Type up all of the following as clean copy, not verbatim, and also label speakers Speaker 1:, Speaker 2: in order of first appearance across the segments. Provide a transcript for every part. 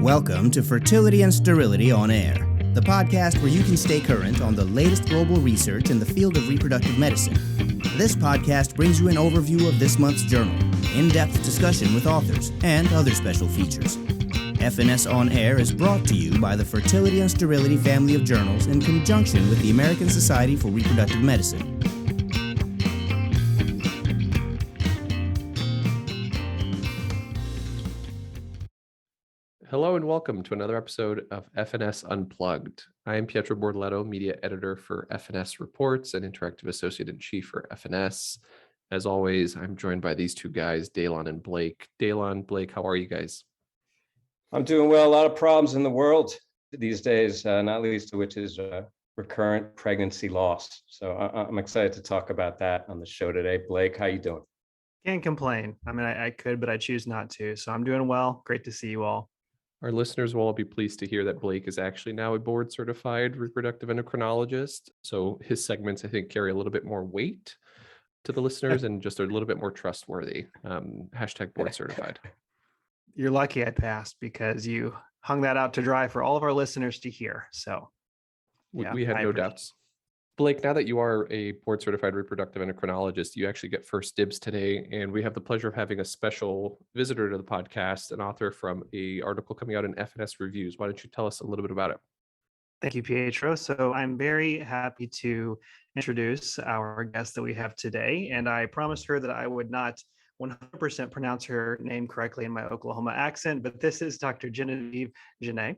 Speaker 1: Welcome to Fertility and Sterility on Air, the podcast where you can stay current on the latest global research in the field of reproductive medicine. This podcast brings you an overview of this month's journal, in-depth discussion with authors, and other special features. F&S On Air is brought to you by the Fertility and Sterility family of journals in conjunction with the American Society for Reproductive Medicine.
Speaker 2: Hello and welcome to another episode of F&S Unplugged. I am Pietro Bortoletto, media editor for F&S Reports and interactive associate-in-chief for F&S. As always, I'm joined by these two guys, Daylon and Blake. Daylon, Blake, how are you guys?
Speaker 3: I'm doing well. A lot of problems in the world these days, not least of which is recurrent pregnancy loss. So I'm excited to talk about that on the show today. Blake, how you doing?
Speaker 4: Can't complain. I mean, I could, but I choose not to. So I'm doing well. Great to see you all.
Speaker 2: Our listeners will all be pleased to hear that Blake is actually now a board-certified reproductive endocrinologist. So his segments, I think, carry a little bit more weight to the listeners and just are a little bit more trustworthy. Hashtag board-certified.
Speaker 4: You're lucky I passed because you hung that out to dry for all of our listeners to hear. So yeah,
Speaker 2: we had no doubts. Blake, now that you are a board-certified reproductive endocrinologist, you actually get first dibs today, and we have the pleasure of having a special visitor to the podcast, an author from an article coming out in F&S Reviews. Why don't you tell us a little bit about it?
Speaker 4: Thank you, Pietro. So I'm very happy to introduce our guest that we have today, and I promised her that I would not 100% pronounce her name correctly in my Oklahoma accent, but this is Dr. Genevieve Genet,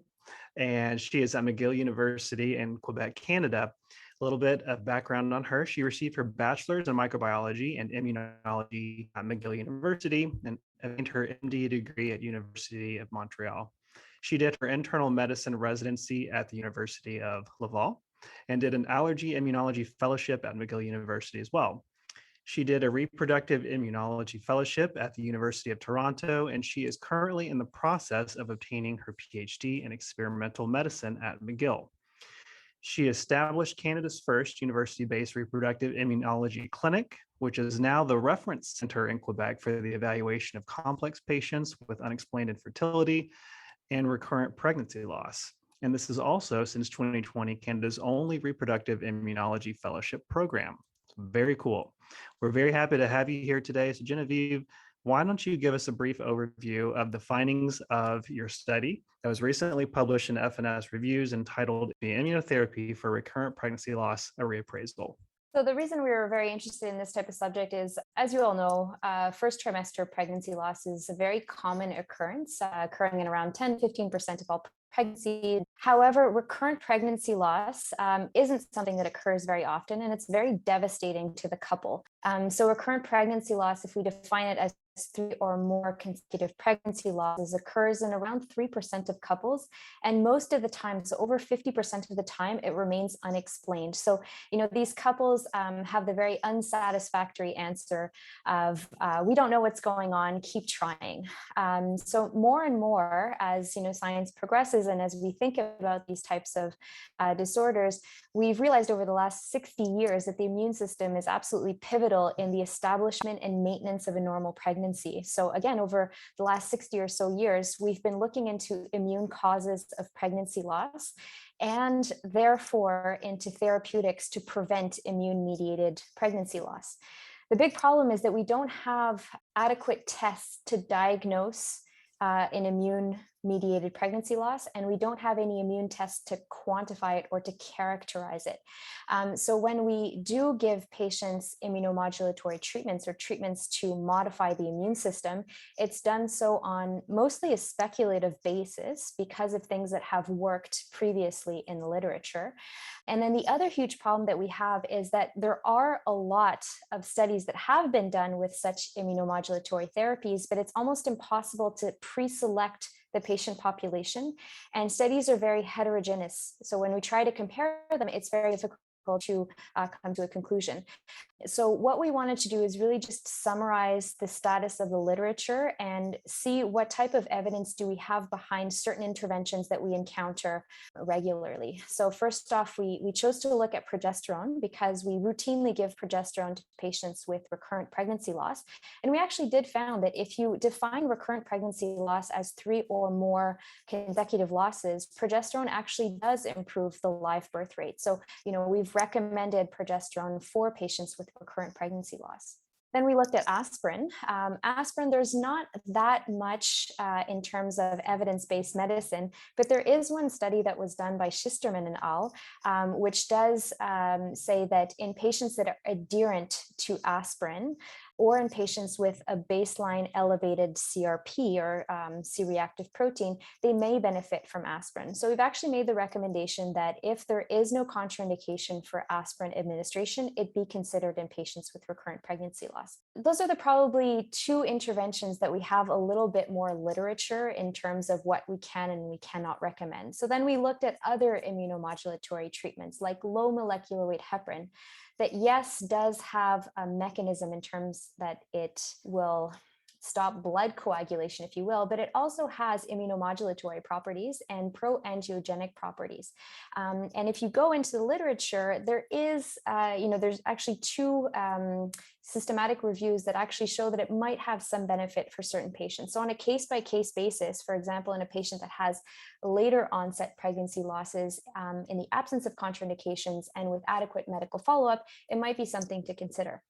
Speaker 4: and she is at McGill University in Quebec, Canada. A little bit of background on her. She received her bachelor's in microbiology and immunology at McGill University and obtained her MD degree at University of Montreal. She did her internal medicine residency at the University of Laval and did an allergy immunology fellowship at McGill University as well. She did a reproductive immunology fellowship at the University of Toronto, and she is currently in the process of obtaining her PhD in experimental medicine at McGill. She established Canada's first university-based reproductive immunology clinic, which is now the reference center in Quebec for the evaluation of complex patients with unexplained infertility and recurrent pregnancy loss. And this is also, since 2020, Canada's only reproductive immunology fellowship program. Very cool. We're very happy to have you here today. So Genevieve, why don't you give us a brief overview of the findings of your study that was recently published in F&S Reviews entitled The Immunotherapy for Recurrent Pregnancy Loss, a Reappraisal?
Speaker 5: So the reason we were very interested in this type of subject is, as you all know, first trimester pregnancy loss is a very common occurrence, occurring in around 10-15% of all pregnancy. However, recurrent pregnancy loss isn't something that occurs very often, and it's very devastating to the couple. So recurrent pregnancy loss, if we define it as 3 or more consecutive pregnancy losses, occurs in around 3% of couples. And most of the time, so over 50% of the time, it remains unexplained. So, these couples have the very unsatisfactory answer of, we don't know what's going on, keep trying. So more and more as, science progresses and as we think about these types of disorders, we've realized over the last 60 years that the immune system is absolutely pivotal in the establishment and maintenance of a normal pregnancy. So again, over the last 60 or so years, we've been looking into immune causes of pregnancy loss and therefore into therapeutics to prevent immune-mediated pregnancy loss. The big problem is that we don't have adequate tests to diagnose an immune-mediated pregnancy loss, and we don't have any immune tests to quantify it or to characterize it. So when we do give patients immunomodulatory treatments or treatments to modify the immune system, it's done so on mostly a speculative basis because of things that have worked previously in the literature. And then the other huge problem that we have is that there are a lot of studies that have been done with such immunomodulatory therapies, but it's almost impossible to pre-select the patient population, and studies are very heterogeneous. So when we try to compare them, it's very difficult to come to a conclusion. So what we wanted to do is really just summarize the status of the literature and see what type of evidence do we have behind certain interventions that we encounter regularly. So first off, we chose to look at progesterone because we routinely give progesterone to patients with recurrent pregnancy loss. And we actually did found that if you define recurrent pregnancy loss as 3 or more consecutive losses, progesterone actually does improve the live birth rate. So, we've recommended progesterone for patients with recurrent pregnancy loss. Then we looked at aspirin. Aspirin, there's not that much in terms of evidence-based medicine, but there is one study that was done by Schisterman et al., which does say that in patients that are adherent to aspirin, or in patients with a baseline elevated CRP or C-reactive protein, they may benefit from aspirin. So we've actually made the recommendation that if there is no contraindication for aspirin administration, it be considered in patients with recurrent pregnancy loss. Those are the probably 2 interventions that we have a little bit more literature in terms of what we can and we cannot recommend. So then we looked at other immunomodulatory treatments like low molecular weight heparin, that yes, does have a mechanism in terms that it will stop blood coagulation, if you will, but it also has immunomodulatory properties and pro-angiogenic properties. And if you go into the literature, there is, there's actually 2 systematic reviews that actually show that it might have some benefit for certain patients. So on a case-by-case basis, for example, in a patient that has later onset pregnancy losses in the absence of contraindications and with adequate medical follow-up, it might be something to consider.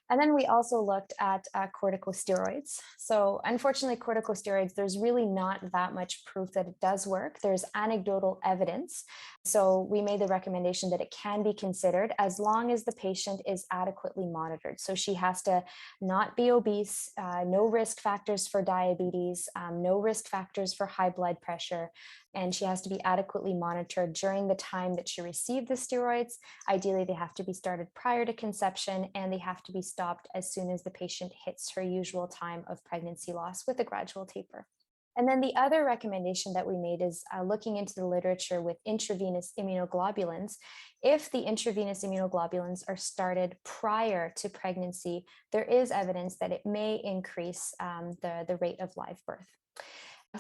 Speaker 5: And then we also looked at corticosteroids. So unfortunately, corticosteroids, there's really not that much proof that it does work. There's anecdotal evidence. So we made the recommendation that it can be considered as long as the patient is adequately monitored. So she has to not be obese, no risk factors for diabetes, no risk factors for high blood pressure, and she has to be adequately monitored during the time that she received the steroids. Ideally, they have to be started prior to conception, and they have to be stopped as soon as the patient hits her usual time of pregnancy loss with a gradual taper. And then the other recommendation that we made is looking into the literature with intravenous immunoglobulins. If the intravenous immunoglobulins are started prior to pregnancy, there is evidence that it may increase the rate of live birth.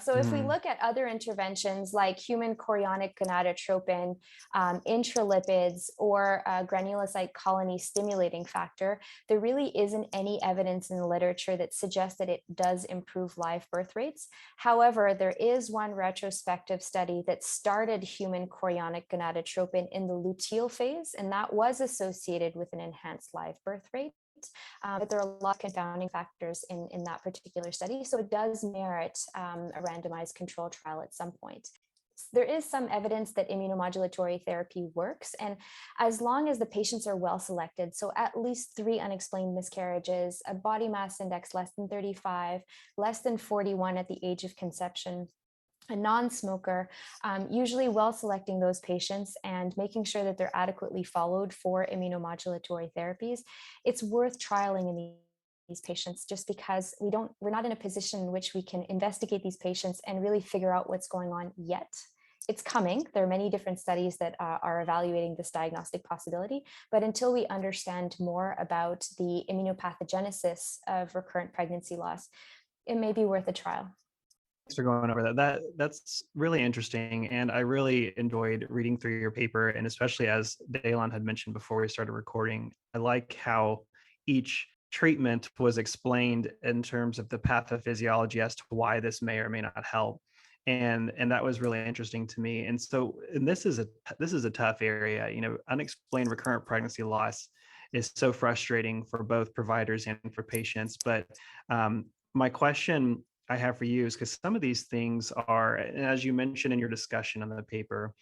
Speaker 5: So if we look at other interventions like human chorionic gonadotropin, intralipids, or granulocyte colony stimulating factor, there really isn't any evidence in the literature that suggests that it does improve live birth rates. However, there is one retrospective study that started human chorionic gonadotropin in the luteal phase, and that was associated with an enhanced live birth rate. But there are a lot of confounding factors in that particular study. So it does merit a randomized control trial at some point. There is some evidence that immunomodulatory therapy works. And as long as the patients are well selected, so at least 3 unexplained miscarriages, a body mass index less than 35, less than 41 at the age of conception, a non-smoker, usually well selecting those patients and making sure that they're adequately followed for immunomodulatory therapies, it's worth trialing in these patients just because we're not in a position in which we can investigate these patients and really figure out what's going on yet. It's coming. There are many different studies that are evaluating this diagnostic possibility, but until we understand more about the immunopathogenesis of recurrent pregnancy loss, it may be worth a trial.
Speaker 4: Thanks for going over that. That's really interesting. And I really enjoyed reading through your paper. And especially as Daylon had mentioned before we started recording, I like how each treatment was explained in terms of the pathophysiology as to why this may or may not help. And that was really interesting to me. And this is a tough area. Unexplained recurrent pregnancy loss is so frustrating for both providers and for patients. But my question I have for you is because some of these things are, as you mentioned in your discussion on the paper,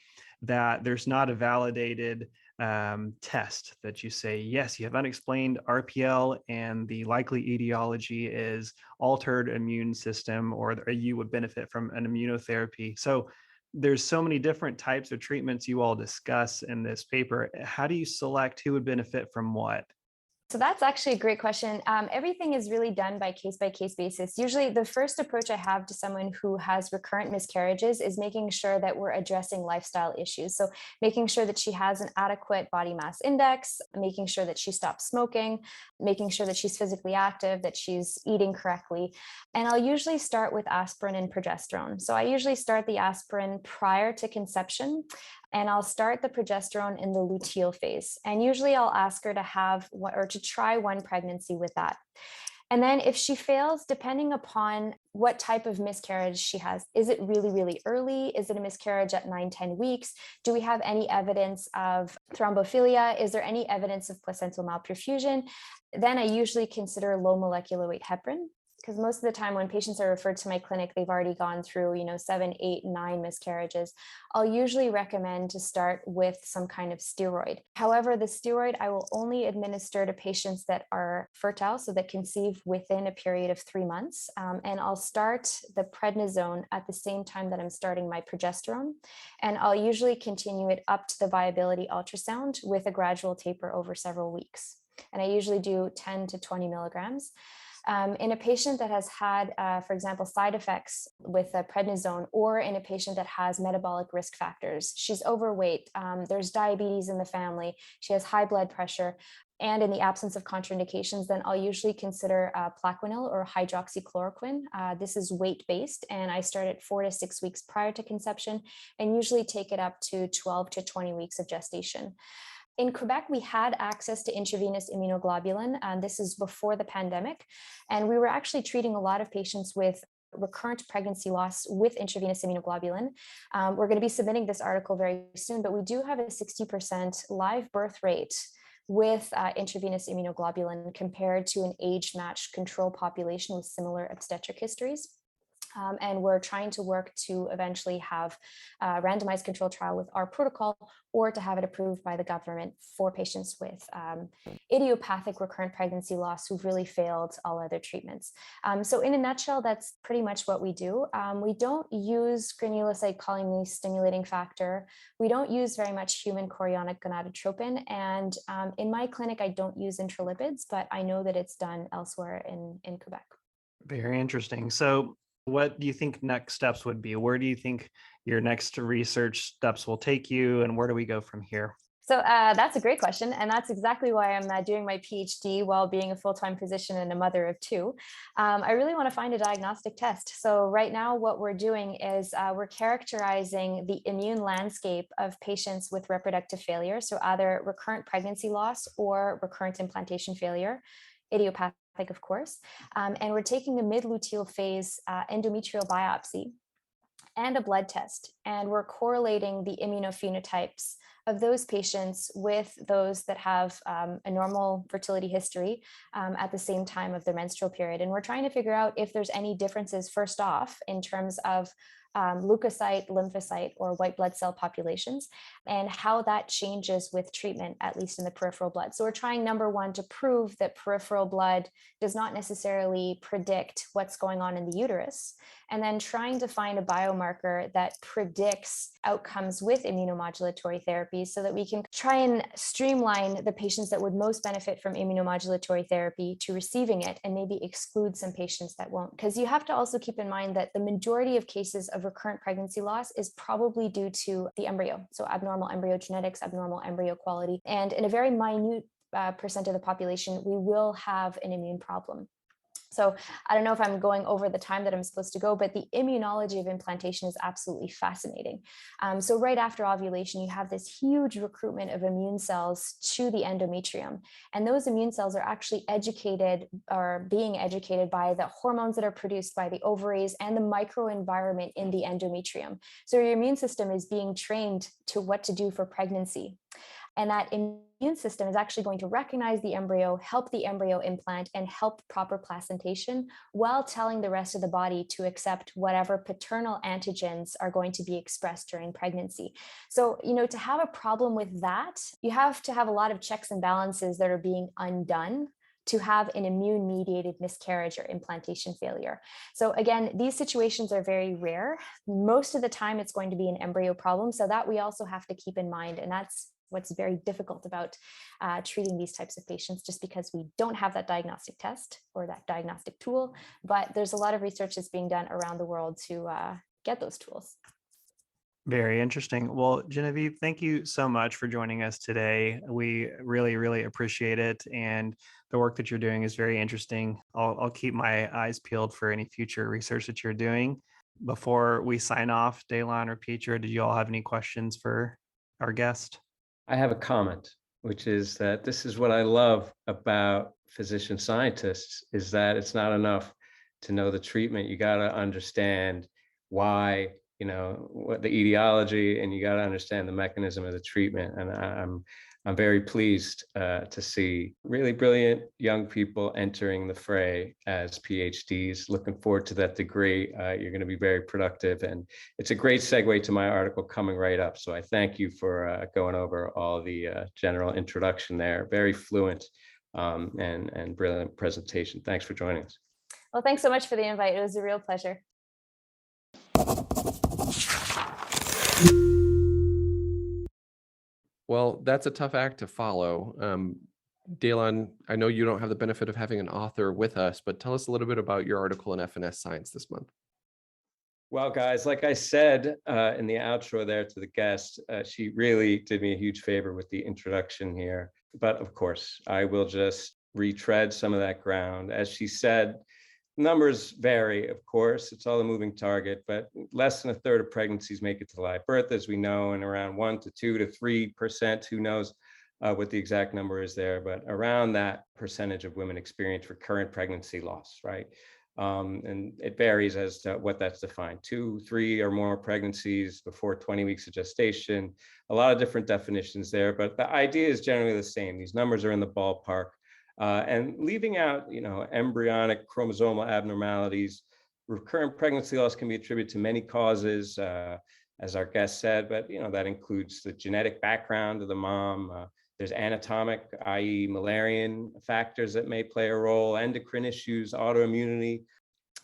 Speaker 4: that there's not a validated test that you say, yes, you have unexplained RPL and the likely etiology is altered immune system, or you would benefit from an immunotherapy. So there's so many different types of treatments you all discuss in this paper. How do you select who would benefit from what?
Speaker 5: So that's actually a great question. Everything is really done by case basis. Usually the first approach I have to someone who has recurrent miscarriages is making sure that we're addressing lifestyle issues. So making sure that she has an adequate body mass index, making sure that she stops smoking, making sure that she's physically active, that she's eating correctly. And I'll usually start with aspirin and progesterone. So I usually start the aspirin prior to conception, and I'll start the progesterone in the luteal phase. And usually I'll ask her to have or to try one pregnancy with that. And then if she fails, depending upon what type of miscarriage she has, is it really, really early? Is it a miscarriage at 9-10 weeks? Do we have any evidence of thrombophilia? Is there any evidence of placental malperfusion? Then I usually consider low molecular weight heparin, because most of the time when patients are referred to my clinic, they've already gone through, 7, 8, 9 miscarriages. I'll usually recommend to start with some kind of steroid. However, the steroid I will only administer to patients that are fertile, so that conceive within a period of 3 months. And I'll start the prednisone at the same time that I'm starting my progesterone. And I'll usually continue it up to the viability ultrasound with a gradual taper over several weeks. And I usually do 10 to 20 milligrams. In a patient that has had, for example, side effects with prednisone, or in a patient that has metabolic risk factors, she's overweight, there's diabetes in the family, she has high blood pressure, and in the absence of contraindications, then I'll usually consider Plaquenil or hydroxychloroquine. This is weight-based, and I start at 4 to 6 weeks prior to conception, and usually take it up to 12 to 20 weeks of gestation. In Quebec, we had access to intravenous immunoglobulin, and this is before the pandemic. And we were actually treating a lot of patients with recurrent pregnancy loss with intravenous immunoglobulin. We're going to be submitting this article very soon, but we do have a 60% live birth rate with intravenous immunoglobulin compared to an age-matched control population with similar obstetric histories. And we're trying to work to eventually have a randomized control trial with our protocol, or to have it approved by the government for patients with idiopathic recurrent pregnancy loss who've really failed all other treatments. So in a nutshell, that's pretty much what we do. We don't use granulocyte colony stimulating factor. We don't use very much human chorionic gonadotropin. And in my clinic, I don't use intralipids, but I know that it's done elsewhere in Quebec.
Speaker 4: Very interesting. So what do you think next steps would be? Where do you think your next research steps will take you, and where do we go from here?
Speaker 5: So that's a great question. And that's exactly why I'm doing my PhD while being a full-time physician and a mother of 2. I really want to find a diagnostic test. So right now, what we're doing is we're characterizing the immune landscape of patients with reproductive failure. So either recurrent pregnancy loss or recurrent implantation failure, idiopathic, of course. And we're taking a mid-luteal phase endometrial biopsy and a blood test. And we're correlating the immunophenotypes of those patients with those that have a normal fertility history at the same time of their menstrual period. And we're trying to figure out if there's any differences, first off, in terms of leukocyte, lymphocyte, or white blood cell populations, and how that changes with treatment, at least in the peripheral blood. So we're trying, number one, to prove that peripheral blood does not necessarily predict what's going on in the uterus, and then trying to find a biomarker that predicts outcomes with immunomodulatory therapy, so that we can try and streamline the patients that would most benefit from immunomodulatory therapy to receiving it, and maybe exclude some patients that won't. Because you have to also keep in mind that the majority of cases of recurrent pregnancy loss is probably due to the embryo. So abnormal embryo genetics, abnormal embryo quality. And in a very minute percent of the population, we will have an immune problem. So I don't know if I'm going over the time that I'm supposed to go, but the immunology of implantation is absolutely fascinating. So right after ovulation, you have this huge recruitment of immune cells to the endometrium. And those immune cells are actually educated, or being educated, by the hormones that are produced by the ovaries and the microenvironment in the endometrium. So your immune system is being trained to what to do for pregnancy. And that immune system is actually going to recognize the embryo, help the embryo implant, and help proper placentation, while telling the rest of the body to accept whatever paternal antigens are going to be expressed during pregnancy. So, to have a problem with that, you have to have a lot of checks and balances that are being undone to have an immune-mediated miscarriage or implantation failure. So again, these situations are very rare. Most of the time, it's going to be an embryo problem. So that we also have to keep in mind. And that's what's very difficult about treating these types of patients, just because we don't have that diagnostic test or that diagnostic tool. But there's a lot of research that's being done around the world to get those tools.
Speaker 4: Very interesting. Well, Genevieve, thank you so much for joining us today. We really, really appreciate it. And the work that you're doing is very interesting. I'll keep my eyes peeled for any future research that you're doing. Before we sign off, Daylon or Petra, did you all have any questions for our guest?
Speaker 3: I have a comment, which is that this is what I love about physician scientists, is that it's not enough to know the treatment. You got to understand why, what the etiology, and you got to understand the mechanism of the treatment. And I'm very pleased to see really brilliant young people entering the fray as PhDs. Looking forward to that degree. You're going to be very productive, and it's a great segue to my article coming right up. So I thank you for going over all the general introduction there. Very fluent and brilliant presentation. Thanks for joining us.
Speaker 5: Well, thanks so much for the invite. It was a real pleasure.
Speaker 2: Well, that's a tough act to follow. Daylon, I know you don't have the benefit of having an author with us, but tell us a little bit about your article in F&S Science this month.
Speaker 3: Well, guys, like I said in the outro there to the guest, she really did me a huge favor with the introduction here. But of course, I will just retread some of that ground. As she said, numbers vary, of course. It's all a moving target, but less than a third of pregnancies make it to live birth, as we know, and around 1 to 2 to 3%, who knows what the exact number is there, but around that percentage of women experience recurrent pregnancy loss, right? And it varies as to what that's defined. 2, 3 or more pregnancies before 20 weeks of gestation. A lot of different definitions there, but the idea is generally the same. These numbers are in the ballpark. And leaving out, embryonic chromosomal abnormalities, recurrent pregnancy loss can be attributed to many causes, as our guest said, but that includes the genetic background of the mom. There's anatomic, i.e. Mullerian factors that may play a role, endocrine issues, autoimmunity.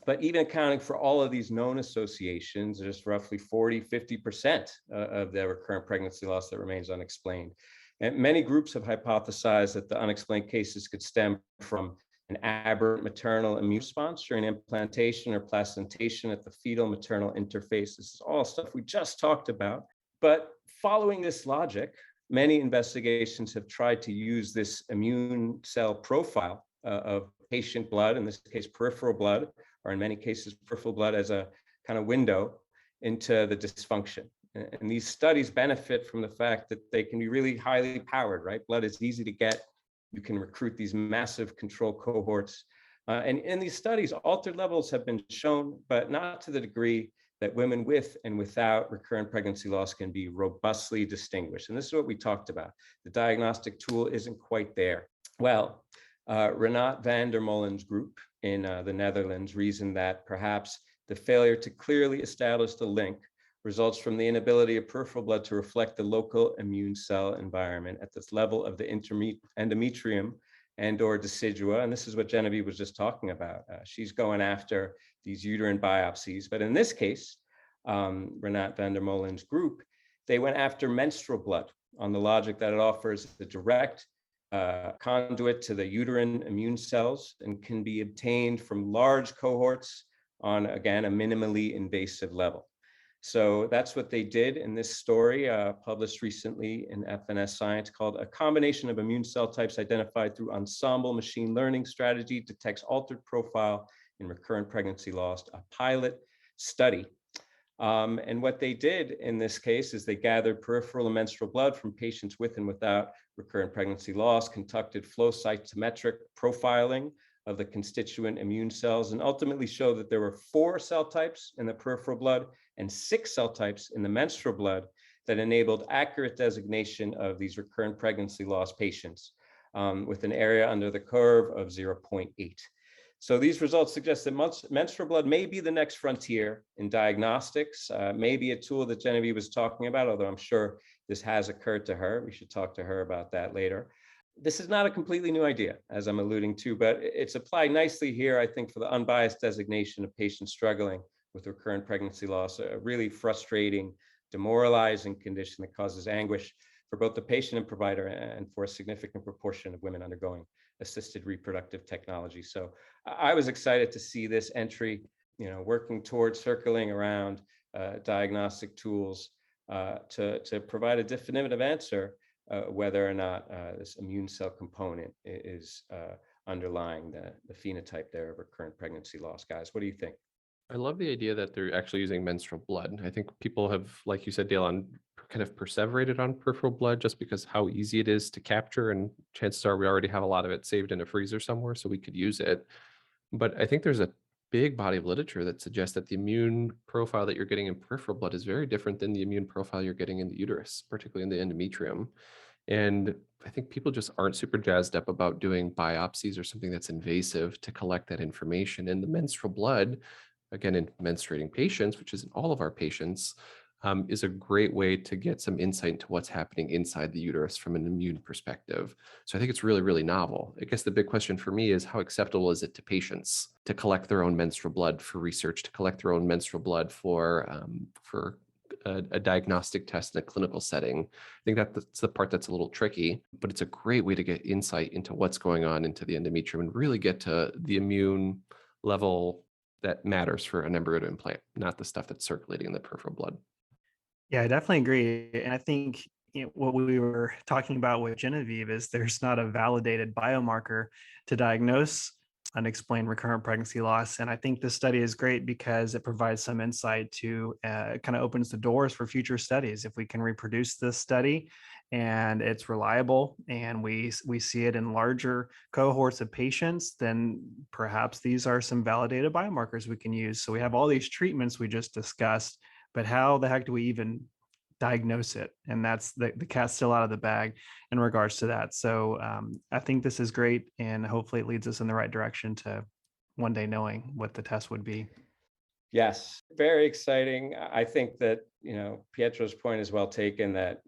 Speaker 3: But even accounting for all of these known associations, there's roughly 40-50% of the recurrent pregnancy loss that remains unexplained. And many groups have hypothesized that the unexplained cases could stem from an aberrant maternal immune response during implantation or placentation at the fetal-maternal interface. This is all stuff we just talked about. But following this logic, many investigations have tried to use this immune cell profile of patient blood, in this case peripheral blood, or in many cases peripheral blood, as a kind of window into the dysfunction. And these studies benefit from the fact that they can be really highly powered, right? Blood is easy to get. You can recruit these massive control cohorts. And in these studies, altered levels have been shown, but not to the degree that women with and without recurrent pregnancy loss can be robustly distinguished. And this is what we talked about. The diagnostic tool isn't quite there. Well, Renat van der Molen's group in the Netherlands reasoned that perhaps the failure to clearly establish the link results from the inability of peripheral blood to reflect the local immune cell environment at this level of the endometrium and or decidua. And this is what Genevieve was just talking about. She's going after these uterine biopsies. But in this case, Renat van der Molen's group, they went after menstrual blood on the logic that it offers the direct conduit to the uterine immune cells and can be obtained from large cohorts on, again, a minimally invasive level. So that's what they did in this story published recently in F&S Science, called A Combination of Immune Cell Types Identified Through Ensemble Machine Learning Strategy Detects Altered Profile in Recurrent Pregnancy Loss, a pilot study. And what they did in this case is they gathered peripheral and menstrual blood from patients with and without recurrent pregnancy loss, conducted flow cytometric profiling of the constituent immune cells, and ultimately showed that there were 4 cell types in the peripheral blood and 6 cell types in the menstrual blood that enabled accurate designation of these recurrent pregnancy loss patients with an area under the curve of 0.8. So these results suggest that menstrual blood may be the next frontier in diagnostics, maybe a tool that Genevieve was talking about, although I'm sure this has occurred to her. We should talk to her about that later. This is not a completely new idea, as I'm alluding to, but it's applied nicely here, I think, for the unbiased designation of patients struggling with recurrent pregnancy loss, a really frustrating, demoralizing condition that causes anguish for both the patient and provider, and for a significant proportion of women undergoing assisted reproductive technology. So I was excited to see this entry, working towards circling around diagnostic tools to provide a definitive answer whether or not this immune cell component is underlying the phenotype there of recurrent pregnancy loss. Guys, what do you think?
Speaker 2: I love the idea that they're actually using menstrual blood. I think people have, like you said, Dale, kind of perseverated on peripheral blood just because how easy it is to capture, and chances are we already have a lot of it saved in a freezer somewhere, so we could use it. But I think there's a big body of literature that suggests that the immune profile that you're getting in peripheral blood is very different than the immune profile you're getting in the uterus, particularly in the endometrium. And I think people just aren't super jazzed up about doing biopsies or something that's invasive to collect that information. And the menstrual blood, again, in menstruating patients, which is in all of our patients, is a great way to get some insight into what's happening inside the uterus from an immune perspective. So I think it's really, really novel. I guess the big question for me is how acceptable is it to patients to collect their own menstrual blood for research, to collect their own menstrual blood for a diagnostic test in a clinical setting. I think that's the part that's a little tricky, but it's a great way to get insight into what's going on into the endometrium and really get to the immune level that matters for an embryo to implant, not the stuff that's circulating in the peripheral blood.
Speaker 4: Yeah, I definitely agree. And I think what we were talking about with Genevieve is there's not a validated biomarker to diagnose unexplained recurrent pregnancy loss. And I think this study is great because it provides some insight to kind of opens the doors for future studies. If we can reproduce this study and it's reliable and we see it in larger cohorts of patients, then perhaps these are some validated biomarkers we can use. So we have all these treatments we just discussed, but how the heck do we even diagnose it? And that's the cat's still out of the bag in regards to that. So I think this is great, and hopefully it leads us in the right direction to one day knowing what the test would be.
Speaker 3: Yes, very exciting. I think that, Pietro's point is well taken that,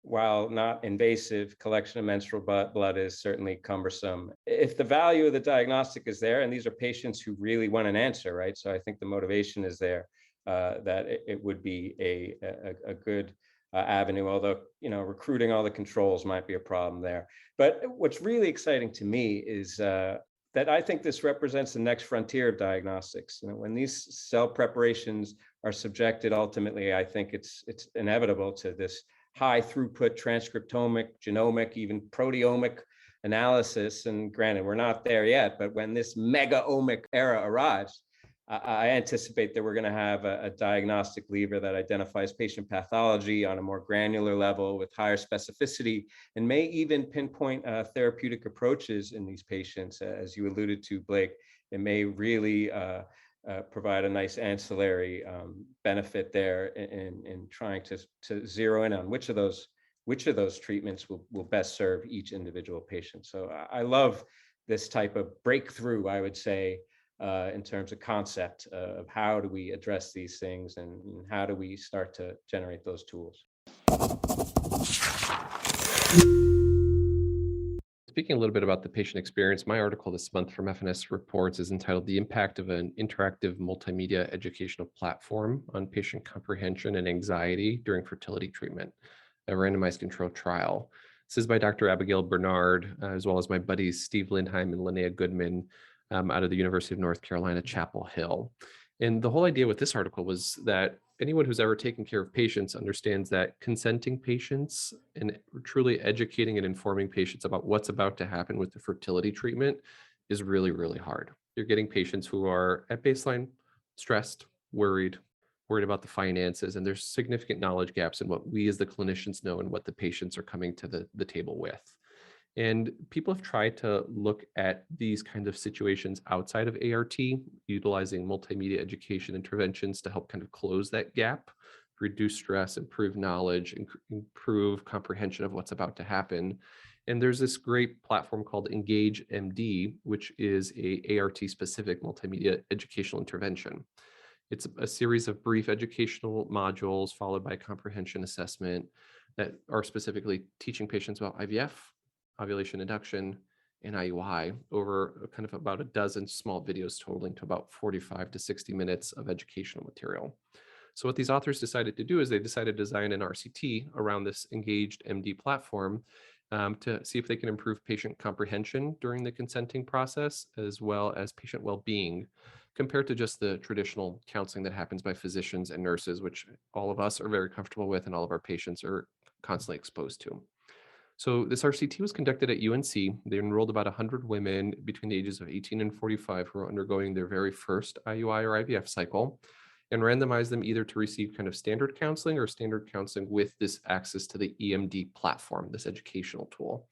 Speaker 3: while not invasive, collection of menstrual blood is certainly cumbersome. If the value of the diagnostic is there, and these are patients who really want an answer, right? So I think the motivation is there. That it would be a good avenue, although recruiting all the controls might be a problem there. But what's really exciting to me is that I think this represents the next frontier of diagnostics. When these cell preparations are subjected, ultimately, I think it's inevitable to this high throughput transcriptomic, genomic, even proteomic analysis. And granted, we're not there yet, but when this mega-omic era arrives, I anticipate that we're going to have a diagnostic lever that identifies patient pathology on a more granular level with higher specificity, and may even pinpoint therapeutic approaches in these patients. As you alluded to, Blake, it may really provide a nice ancillary benefit there in trying to zero in on which of those treatments will best serve each individual patient. So I love this type of breakthrough, I would say, in terms of concept of how do we address these things and how do we start to generate those tools.
Speaker 2: Speaking a little bit about the patient experience, my article this month from F&S Reports is entitled "The Impact of an Interactive Multimedia Educational Platform on Patient Comprehension and Anxiety During Fertility Treatment, a randomized controlled trial." This is by Dr. Abigail Bernard, as well as my buddies Steve Lindheim and Linnea Goodman, out of the University of North Carolina, Chapel Hill. And the whole idea with this article was that anyone who's ever taken care of patients understands that consenting patients and truly educating and informing patients about what's about to happen with the fertility treatment is really, really hard. You're getting patients who are at baseline stressed, worried about the finances, and there's significant knowledge gaps in what we as the clinicians know and what the patients are coming to the table with. And people have tried to look at these kind of situations outside of ART, utilizing multimedia education interventions to help kind of close that gap, reduce stress, improve knowledge, improve comprehension of what's about to happen. And there's this great platform called Engage MD, which is a ART-specific multimedia educational intervention. It's a series of brief educational modules followed by comprehension assessment that are specifically teaching patients about IVF, ovulation induction, and IUI over kind of about a dozen small videos totaling to about 45 to 60 minutes of educational material. So what these authors decided to do is they decided to design an RCT around this engaged MD platform to see if they can improve patient comprehension during the consenting process, as well as patient well-being, compared to just the traditional counseling that happens by physicians and nurses, which all of us are very comfortable with and all of our patients are constantly exposed to. So this RCT was conducted at UNC. They enrolled about 100 women between the ages of 18 and 45 who were undergoing their very first IUI or IVF cycle, and randomized them either to receive kind of standard counseling or standard counseling with this access to the EMD platform, this educational tool,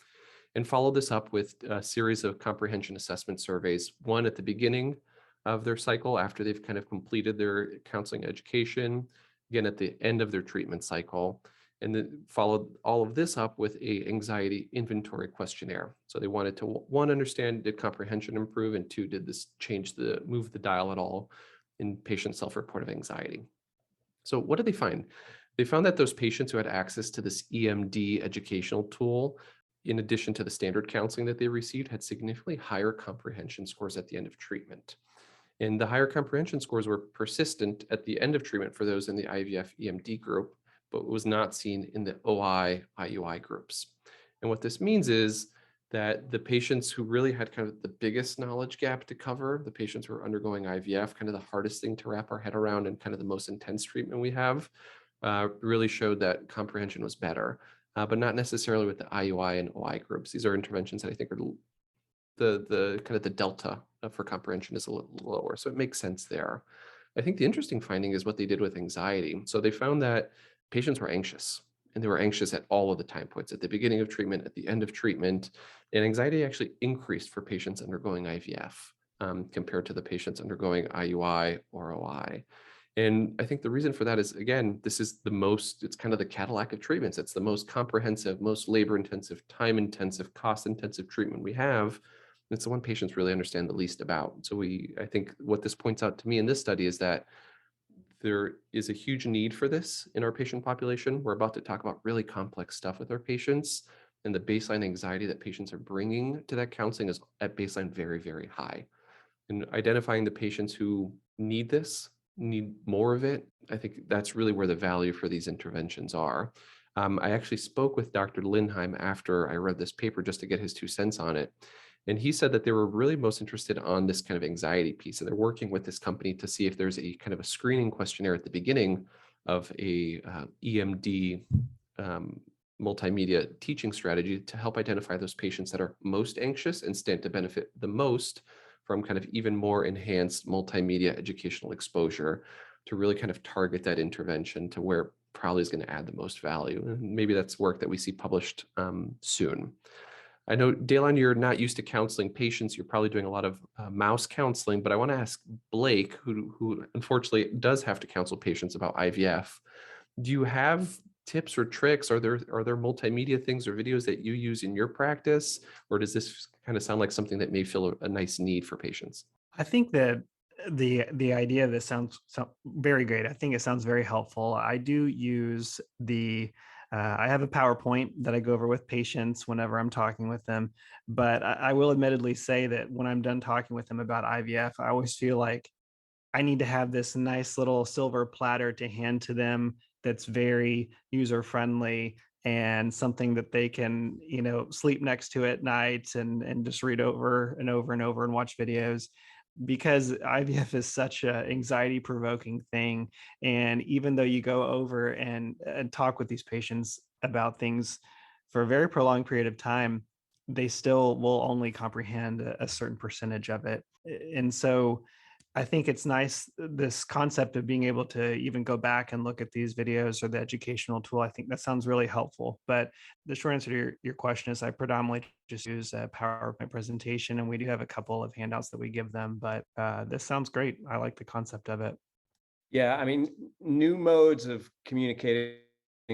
Speaker 2: and followed this up with a series of comprehension assessment surveys, one at the beginning of their cycle after they've kind of completed their counseling education, again at the end of their treatment cycle, and then followed all of this up with a anxiety inventory questionnaire. So they wanted to, one, understand, did comprehension improve, and two, did this move the dial at all in patient self-report of anxiety. So what did they find? They found that those patients who had access to this EMD educational tool, in addition to the standard counseling that they received, had significantly higher comprehension scores at the end of treatment. And the higher comprehension scores were persistent at the end of treatment for those in the IVF EMD group, but was not seen in the OI IUI groups. And what this means is that the patients who really had kind of the biggest knowledge gap to cover, the patients who are undergoing IVF, kind of the hardest thing to wrap our head around and kind of the most intense treatment we have, really showed that comprehension was better, but not necessarily with the IUI and OI groups. These are interventions that I think are the kind of the delta for comprehension is a little lower. So it makes sense there. I think the interesting finding is what they did with anxiety. So they found that patients were anxious, and they were anxious at all of the time points, at the beginning of treatment, at the end of treatment, and anxiety actually increased for patients undergoing IVF compared to the patients undergoing IUI or OI. And I think the reason for that is, again, this is it's kind of the Cadillac of treatments. It's the most comprehensive, most labor-intensive, time-intensive, cost-intensive treatment we have. It's the one patients really understand the least about. So I think what this points out to me in this study is that there is a huge need for this in our patient population. We're about to talk about really complex stuff with our patients, and the baseline anxiety that patients are bringing to that counseling is at baseline very, very high. And identifying the patients who need this, need more of it, I think that's really where the value for these interventions are. I actually spoke with Dr. Lindheim after I read this paper just to get his 2 cents on it. And he said that they were really most interested on this kind of anxiety piece. And they're working with this company to see if there's a kind of a screening questionnaire at the beginning of a EMD multimedia teaching strategy to help identify those patients that are most anxious and stand to benefit the most from kind of even more enhanced multimedia educational exposure, to really kind of target that intervention to where probably is going to add the most value. And maybe that's work that we see published soon. I know, Daylon, you're not used to counseling patients. You're probably doing a lot of mouse counseling, but I want to ask Blake, who unfortunately does have to counsel patients about IVF. Do you have tips or tricks? Are there multimedia things or videos that you use in your practice? Or does this kind of sound like something that may fill a nice need for patients?
Speaker 4: I think that the idea of this sounds very great. I think it sounds very helpful. I do use I have a PowerPoint that I go over with patients whenever I'm talking with them, but I will admittedly say that when I'm done talking with them about IVF, I always feel like I need to have this nice little silver platter to hand to them that's very user friendly and something that they can, sleep next to at night and just read over and over and over and watch videos, because IVF is such an anxiety provoking thing. And even though you go over and talk with these patients about things for a very prolonged period of time, they still will only comprehend a certain percentage of it. And so I think it's nice, this concept of being able to even go back and look at these videos or the educational tool. I think that sounds really helpful. But the short answer to your question is I predominantly just use a PowerPoint presentation, and we do have a couple of handouts that we give them. But this sounds great. I like the concept of it.
Speaker 3: Yeah, I mean, new modes of communicating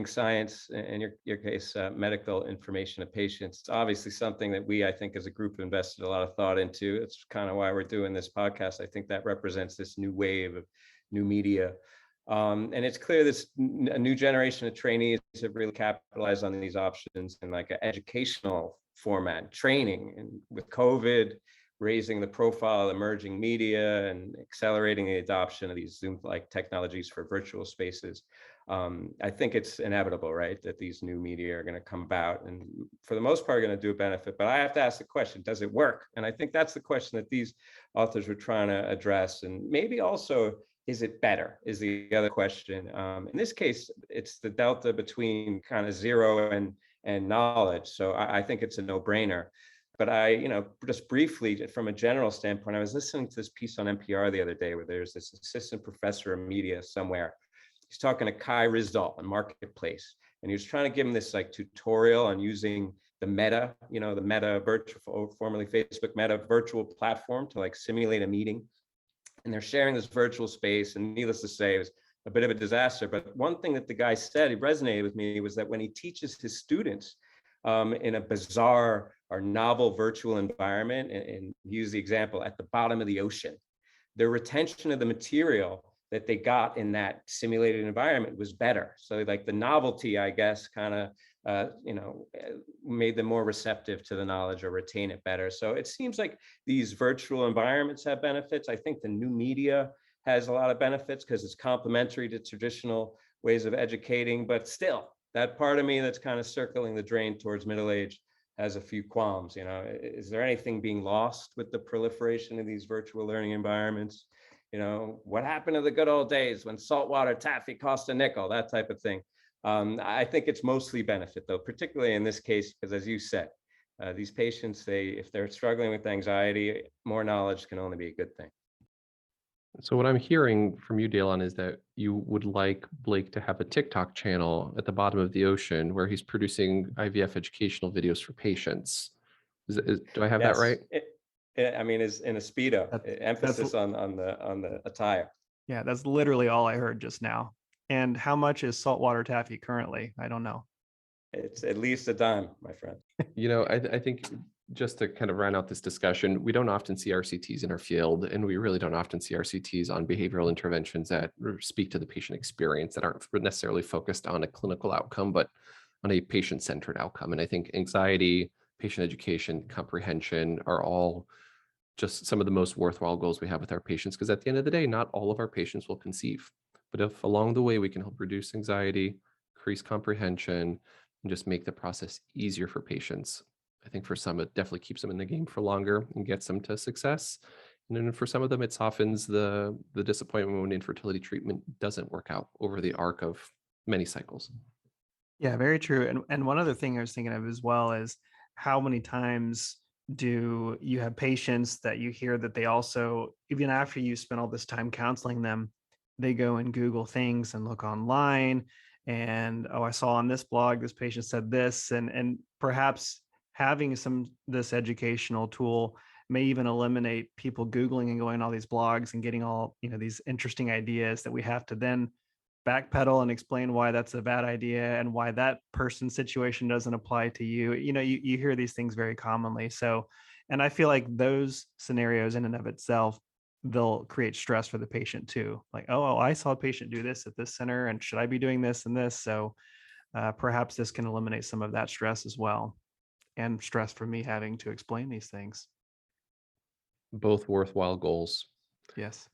Speaker 3: science, in your case, medical information to patients. It's obviously something that we, I think, as a group, invested a lot of thought into. It's kind of why we're doing this podcast. I think that represents this new wave of new media. And it's clear a new generation of trainees have really capitalized on these options in like an educational format, training. And with COVID, raising the profile of emerging media and accelerating the adoption of these Zoom-like technologies for virtual spaces. I think it's inevitable, right, that these new media are going to come about and for the most part are going to do a benefit. But I have to ask the question, does it work? And I think that's the question that these authors were trying to address. And maybe also, is it better is the other question. In this case, it's the delta between kind of zero and knowledge. So I think it's a no-brainer. But just briefly, from a general standpoint, I was listening to this piece on NPR the other day where there's this assistant professor of media somewhere. He's talking to Kai Rizal on Marketplace, and he was trying to give him this like tutorial on using the Meta, the Meta virtual, formerly Facebook Meta virtual platform to like simulate a meeting. And they're sharing this virtual space, and needless to say, it was a bit of a disaster. But one thing that the guy said, it resonated with me, was that when he teaches his students in a bizarre or novel virtual environment, and use the example at the bottom of the ocean, their retention of the material that they got in that simulated environment was better. So like the novelty, I guess, kind of, made them more receptive to the knowledge or retain it better. So it seems like these virtual environments have benefits. I think the new media has a lot of benefits because it's complementary to traditional ways of educating, but still that part of me that's kind of circling the drain towards middle age has a few qualms. Is there anything being lost with the proliferation of these virtual learning environments? What happened to the good old days when saltwater taffy cost a nickel, that type of thing. I think it's mostly benefit, though, particularly in this case, because as you said, these patients, if they're struggling with anxiety, more knowledge can only be a good thing.
Speaker 2: So what I'm hearing from you, Dalen, is that you would like Blake to have a TikTok channel at the bottom of the ocean where he's producing IVF educational videos for patients. Do I have that right?
Speaker 3: Is in a Speedo, emphasis on the attire.
Speaker 4: Yeah, that's literally all I heard just now. And how much is saltwater taffy currently? I don't know.
Speaker 3: It's at least a dime, my friend.
Speaker 2: I think just to kind of round out this discussion, we don't often see RCTs in our field, and we really don't often see RCTs on behavioral interventions that speak to the patient experience, that aren't necessarily focused on a clinical outcome, but on a patient-centered outcome. And I think anxiety, patient education, comprehension are all just some of the most worthwhile goals we have with our patients, because at the end of the day, not all of our patients will conceive. But if along the way we can help reduce anxiety, increase comprehension, and just make the process easier for patients, I think for some, it definitely keeps them in the game for longer and gets them to success. And then for some of them, it softens the disappointment when infertility treatment doesn't work out over the arc of many cycles.
Speaker 4: Yeah, very true. And one other thing I was thinking of as well is how many times do you have patients that you hear that they also, even after you spend all this time counseling them, they go and Google things and look online and, I saw on this blog, this patient said this, and perhaps having this educational tool may even eliminate people Googling and going on all these blogs and getting all, these interesting ideas that we have to then backpedal and explain why that's a bad idea and why that person's situation doesn't apply to you. You hear these things very commonly. So, and I feel like those scenarios in and of itself, they'll create stress for the patient too. Like, oh, I saw a patient do this at this center, and should I be doing this and this? So perhaps this can eliminate some of that stress as well, and stress for me having to explain these things.
Speaker 2: Both worthwhile goals.
Speaker 4: Yes.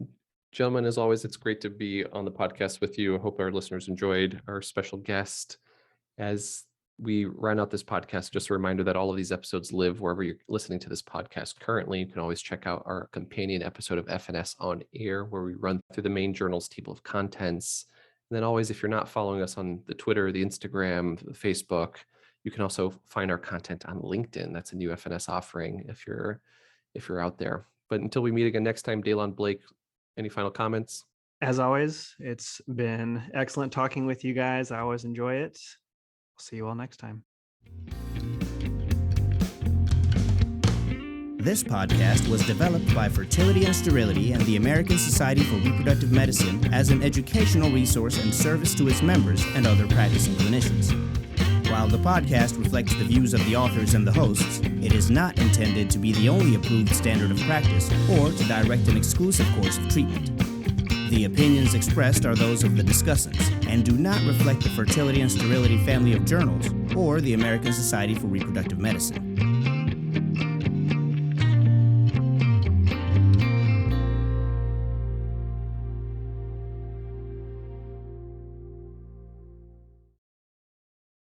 Speaker 2: Gentlemen, as always, it's great to be on the podcast with you. I hope our listeners enjoyed our special guest. As we round out this podcast, just a reminder that all of these episodes live wherever you're listening to this podcast currently. You can always check out our companion episode of F&S on Air, where we run through the main journal's table of contents. And then always, if you're not following us on the Twitter, the Instagram, the Facebook, you can also find our content on LinkedIn. That's a new F&S offering if you're out there. But until we meet again next time, Dalen, Blake, any final comments?
Speaker 4: As always, it's been excellent talking with you guys. I always enjoy it. We'll see you all next time.
Speaker 1: This podcast was developed by Fertility and Sterility and the American Society for Reproductive Medicine as an educational resource and service to its members and other practicing clinicians. While the podcast reflects the views of the authors and the hosts, it is not intended to be the only approved standard of practice or to direct an exclusive course of treatment. The opinions expressed are those of the discussants and do not reflect the Fertility and Sterility family of journals or the American Society for Reproductive Medicine.